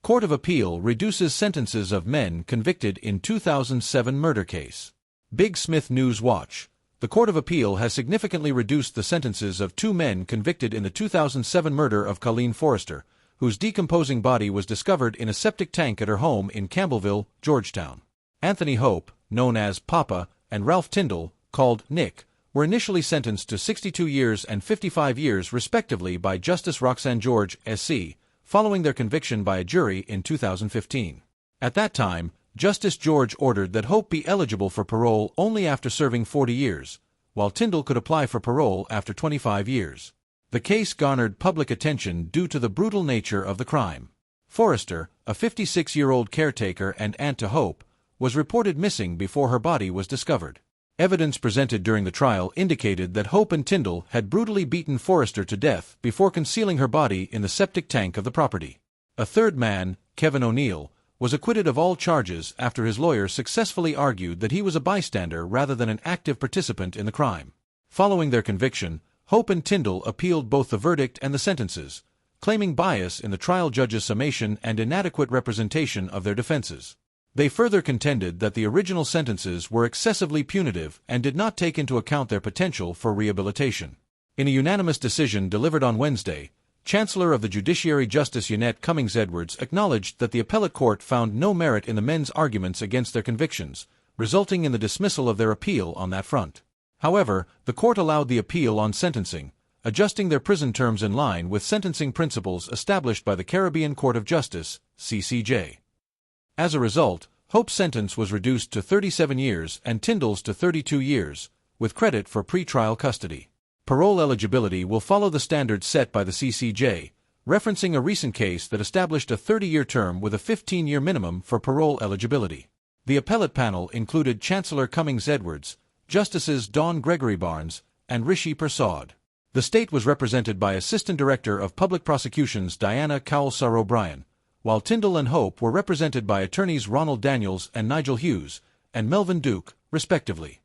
Court of Appeal reduces sentences of men convicted in 2007 murder case. Big Smith News Watch. The Court of Appeal has significantly reduced the sentences of 2 men convicted in the 2007 murder of Colleen Forrester, whose decomposing body was discovered in a septic tank at her home in Campbellville, Georgetown. Anthony Hope, known as Papa, and Ralph Tyndall, called Nick, were initially sentenced to 62 years and 55 years respectively by Justice Roxanne George, S.C., following their conviction by a jury in 2015. At that time, Justice George ordered that Hope be eligible for parole only after serving 40 years, while Tyndall could apply for parole after 25 years. The case garnered public attention due to the brutal nature of the crime. Forrester, a 56-year-old caretaker and aunt to Hope, was reported missing before her body was discovered. Evidence presented during the trial indicated that Hope and Tyndall had brutally beaten Forrester to death before concealing her body in the septic tank of the property. A third man, Kevin O'Neill, was acquitted of all charges after his lawyer successfully argued that he was a bystander rather than an active participant in the crime. Following their conviction, Hope and Tyndall appealed both the verdict and the sentences, claiming bias in the trial judge's summation and inadequate representation of their defenses. They further contended that the original sentences were excessively punitive and did not take into account their potential for rehabilitation. In a unanimous decision delivered on Wednesday, Chancellor of the Judiciary Justice Yannette Cummings Edwards acknowledged that the appellate court found no merit in the men's arguments against their convictions, resulting in the dismissal of their appeal on that front. However, the court allowed the appeal on sentencing, adjusting their prison terms in line with sentencing principles established by the Caribbean Court of Justice, CCJ. As a result, Hope's sentence was reduced to 37 years and Tyndall's to 32 years, with credit for pretrial custody. Parole eligibility will follow the standards set by the CCJ, referencing a recent case that established a 30-year term with a 15-year minimum for parole eligibility. The appellate panel included Chancellor Cummings Edwards, Justices Dawn Gregory Barnes, and Rishi Persad. The state was represented by Assistant Director of Public Prosecutions Diana Cowell-O'Brien, while Tyndall and Hope were represented by attorneys Ronald Daniels and Nigel Hughes, and Melvin Duke, respectively.